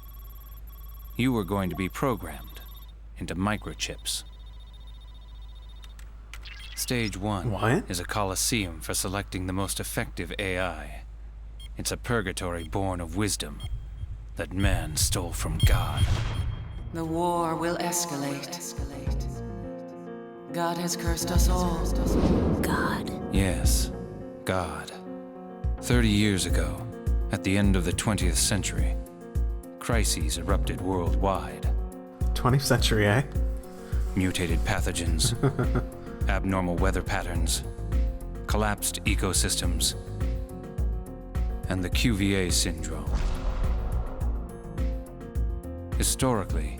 You were going to be programmed into microchips. Stage 1 is a coliseum for selecting the most effective AI. It's a purgatory born of wisdom that man stole from God. The war will escalate. God has cursed us all. God? Yes, God. 30 years ago, at the end of the 20th century, crises erupted worldwide. 20th century, eh? mutated pathogens, abnormal weather patterns, collapsed ecosystems, and the QVA syndrome. Historically,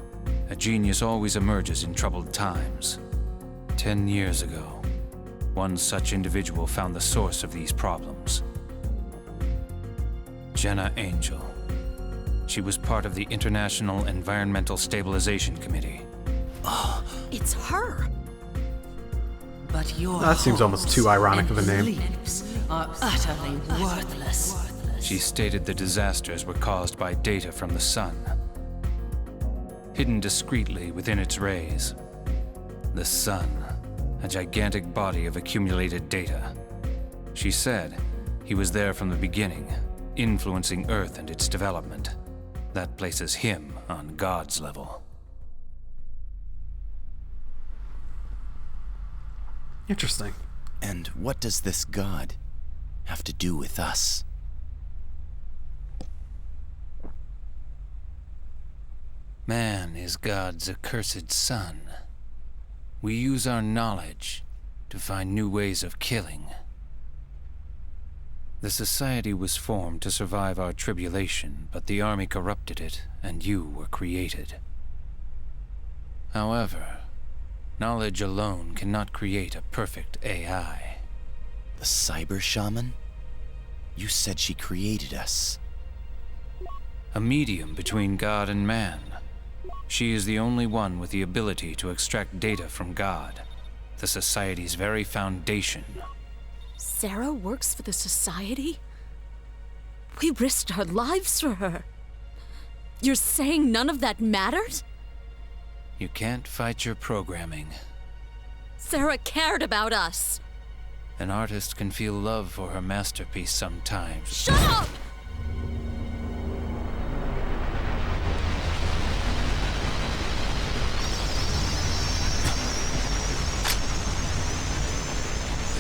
a genius always emerges in troubled times. 10 years ago, one such individual found the source of these problems. Jenna Angel. She was part of the International Environmental Stabilization Committee. Oh, it's her. But your That seems almost too ironic of a name. beliefs are utterly worthless. She stated the disasters were caused by data from the sun, hidden discreetly within its rays. The sun, a gigantic body of accumulated data. She said he was there from the beginning, influencing Earth and its development. That places him on God's level. Interesting. And what does this God have to do with us? Man is God's accursed son. We use our knowledge to find new ways of killing. The society was formed to survive our tribulation, but the army corrupted it, and you were created. However, knowledge alone cannot create a perfect AI. The cyber shaman? You said she created us. A medium between God and man. She is the only one with the ability to extract data from God, the society's very foundation. Sarah works for the Society? We risked our lives for her. You're saying none of that mattered? You can't fight your programming. Sarah cared about us. An artist can feel love for her masterpiece sometimes. Shut up!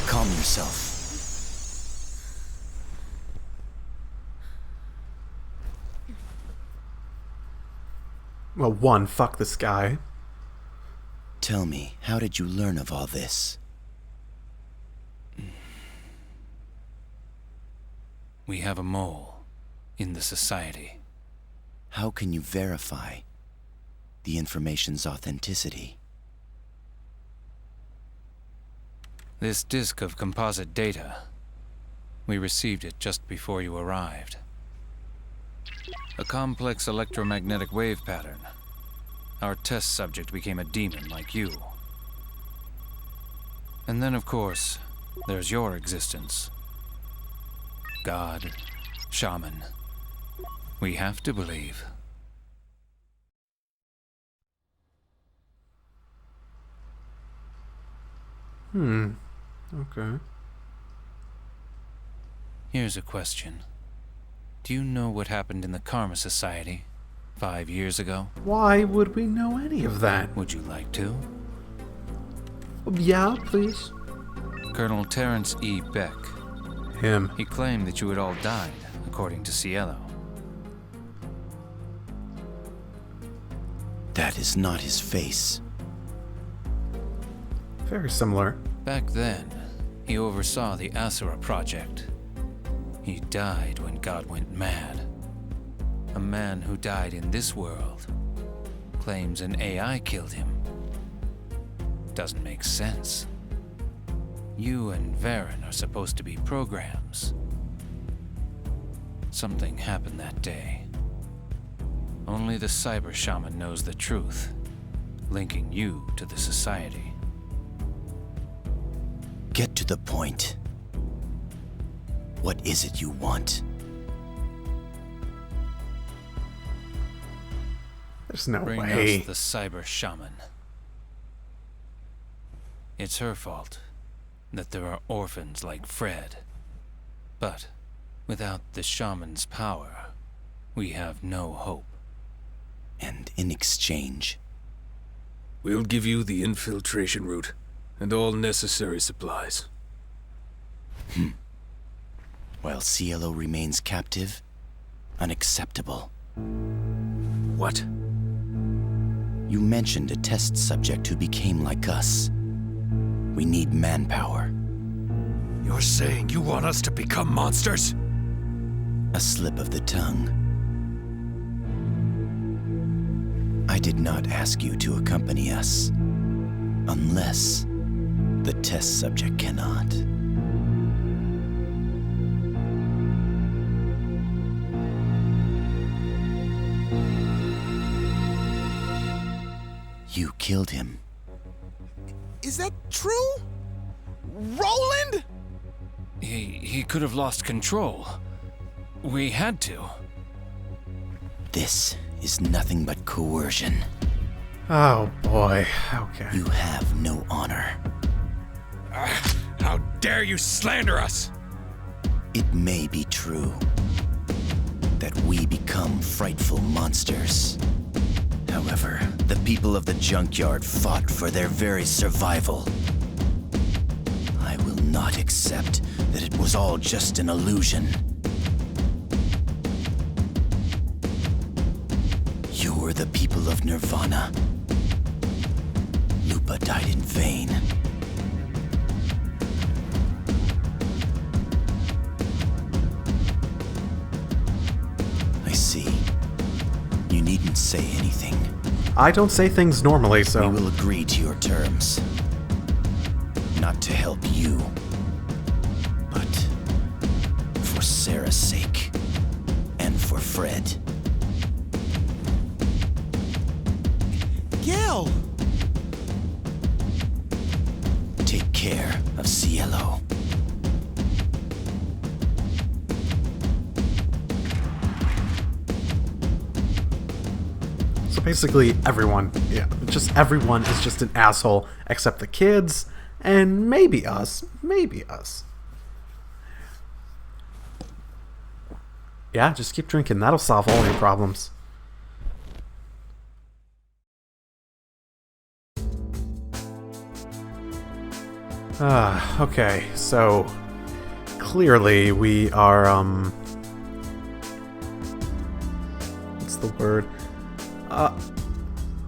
Calm yourself. Well, one, fuck this guy. Tell me, how did you learn of all this? We have a mole in the society. How can you verify the information's authenticity? This disk of composite data, we received it just before you arrived. A complex electromagnetic wave pattern. Our test subject became a demon like you. And then, of course, there's your existence. God, shaman. We have to believe. Okay. Here's a question. Do you know what happened in the Karma Society 5 years ago? Why would we know any of that? Would you like to? Yeah, please. Colonel Terrence E. Beck. Him. He claimed that you had all died, according to Cielo. That is not his face. Very similar. Back then, he oversaw the ASURA project. He died when God went mad. A man who died in this world claims an AI killed him. Doesn't make sense. You and Varen are supposed to be programs. Something happened that day. Only the cyber shaman knows the truth, linking you to the society. Get to the point. What is it you want? There's no Bring way. us the cyber shaman. It's her fault that there are orphans like Fred. But without the shaman's power, we have no hope. And in exchange, We'll give you the infiltration route and all necessary supplies. while Cielo remains captive, unacceptable. What? You mentioned a test subject who became like us. We need manpower. You're saying you want us to become monsters? A slip of the tongue. I did not ask you to accompany us, unless the test subject cannot. You killed him. Is that true? Roland? He could have lost control. We had to. This is nothing but coercion. Oh boy, okay. You have no honor. How dare you slander us? It may be true that we become frightful monsters. However, the people of the junkyard fought for their very survival. I will not accept that it was all just an illusion. You're the people of Nirvana. Lupa died in vain. I see. You needn't say anything. I don't say things normally, so... We will agree to your terms. Not to help you, but for Sarah's sake, and for Fred. Gil! Take care of Cielo. So basically everyone, yeah, just everyone is just an asshole except the kids and maybe us. Yeah, just keep drinking. That'll solve all your problems. Okay, so clearly we are, what's the word?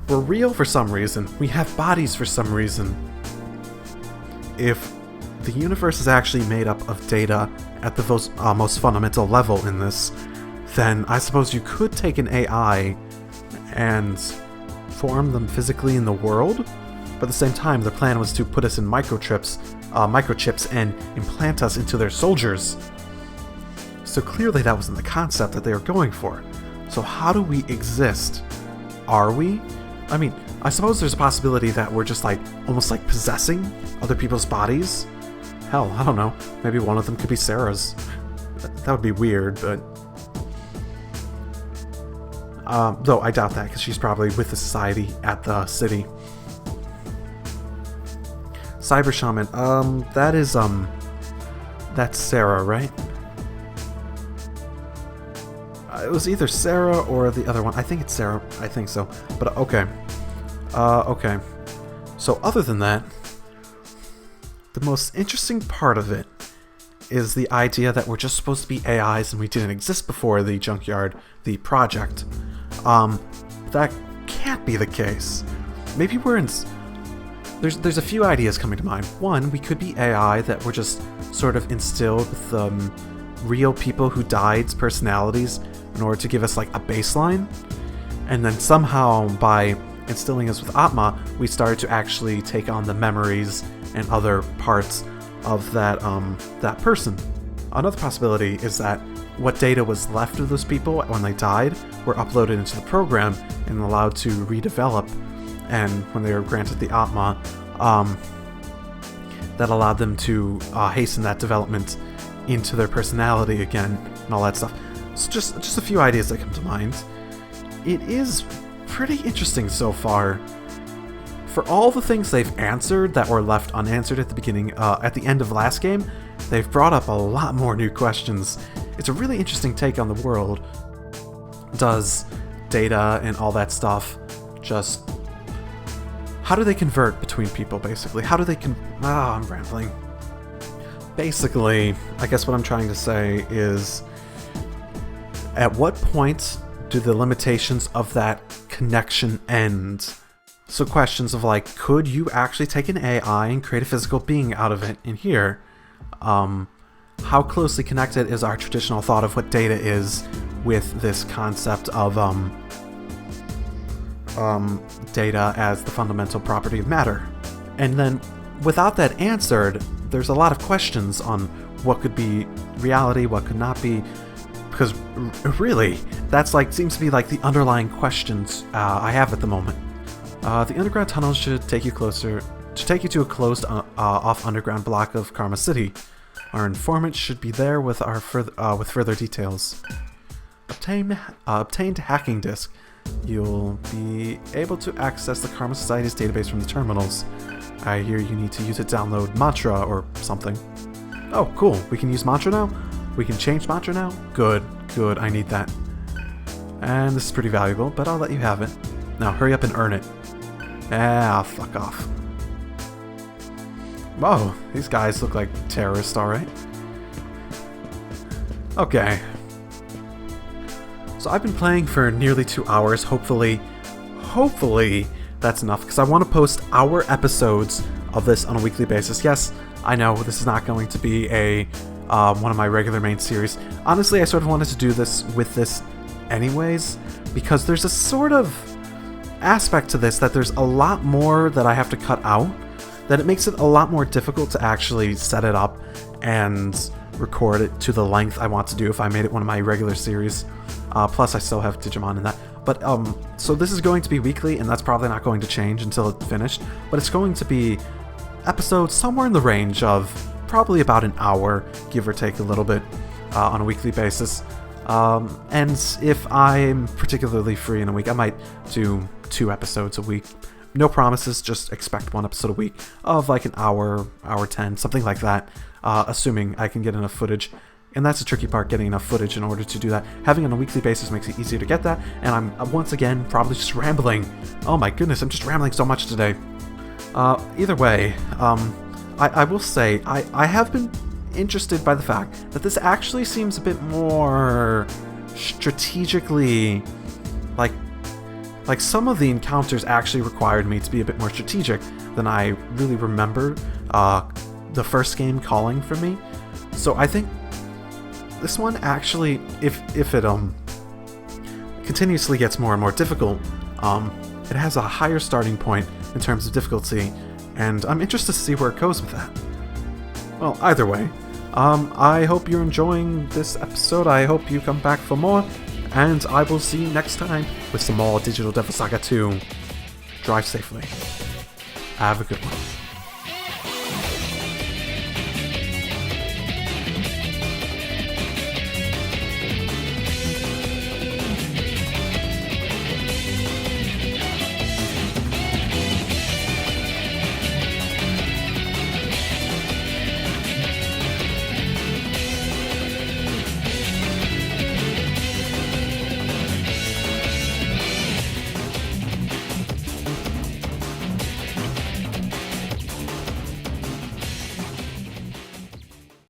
We're real for some reason. We have bodies for some reason. If the universe is actually made up of data at the most fundamental level in this, then I suppose you could take an AI and form them physically in the world. But at the same time, the plan was to put us in microchips and implant us into their soldiers. So clearly that wasn't the concept that they were going for. So how do we exist? Are we? I mean, I suppose there's a possibility that we're just like, almost like possessing other people's bodies. Hell, I don't know. Maybe one of them could be Sarah's. That would be weird, but... though I doubt that, because she's probably with the society at the city. Cyber Shaman, that's Sarah, right? It was either Sarah or the other one. I think it's Sarah. I think so. But okay. Okay. So other than that, the most interesting part of it is the idea that we're just supposed to be AIs and we didn't exist before the junkyard, the project. That can't be the case. Maybe we're in... There's a few ideas coming to mind. One, we could be AI that were just sort of instilled with real people who died's personalities in order to give us like a baseline, and then somehow by instilling us with Atma, we started to actually take on the memories and other parts of that that person. Another possibility is that what data was left of those people when they died were uploaded into the program and allowed to redevelop. And when they were granted the Atma, that allowed them to hasten that development into their personality again and all that stuff. So just a few ideas that come to mind. It is pretty interesting so far. For all the things they've answered that were left unanswered at the beginning, at the end of last game, they've brought up a lot more new questions. It's a really interesting take on the world. Does data and all that stuff just... How do they convert between people, basically? How do they I'm rambling. Basically, I guess what I'm trying to say is, at what point do the limitations of that connection end So questions of like, could you actually take an AI and create a physical being out of it in here? How closely connected is our traditional thought of what data is with this concept of data as the fundamental property of matter? And then without that answered, there's a lot of questions on what could be reality, what could not be, because really, that's like seems to be like the underlying questions I have at the moment. The underground tunnels should take you to a closed off underground block of Karma City. Our informant should be there with further details. Obtained hacking disk. You'll be able to access the Karma Society's database from the terminals. I hear you need to use it to download mantra or something. Oh, cool. We can use mantra now? We can change mantra now? Good, good. I need that. And this is pretty valuable, but I'll let you have it. Now hurry up and earn it. Ah, fuck off. Whoa, these guys look like terrorists, alright. Okay. So I've been playing for nearly 2 hours. Hopefully that's enough, because I want to post our episodes of this on a weekly basis. Yes, I know this is not going to be a one of my regular main series. Honestly, I sort of wanted to do this with this anyways, because there's a sort of aspect to this that there's a lot more that I have to cut out, that it makes it a lot more difficult to actually set it up and record it to the length I want to do if I made it one of my regular series. Plus I still have Digimon in that. But so this is going to be weekly, and that's probably not going to change until it's finished, but it's going to be episodes somewhere in the range of probably about an hour, give or take a little bit, on a weekly basis. And if I'm particularly free in a week, I might do 2 episodes a week. No promises, just expect 1 episode a week of like an hour, hour 10, something like that, assuming I can get enough footage. And that's the tricky part, getting enough footage in order to do that. Having it on a weekly basis makes it easier to get that, and I'm once again probably just rambling. Oh my goodness, I'm just rambling so much today. Either way, I will say, I have been interested by the fact that this actually seems a bit more strategically, like some of the encounters actually required me to be a bit more strategic than I really remember the first game calling for me. So I think this one actually, if it continuously gets more and more difficult, it has a higher starting point in terms of difficulty, and I'm interested to see where it goes with that. Well, either way, I hope you're enjoying this episode. I hope you come back for more, and I will see you next time with some more Digital Devil Saga 2. Drive safely. Have a good one.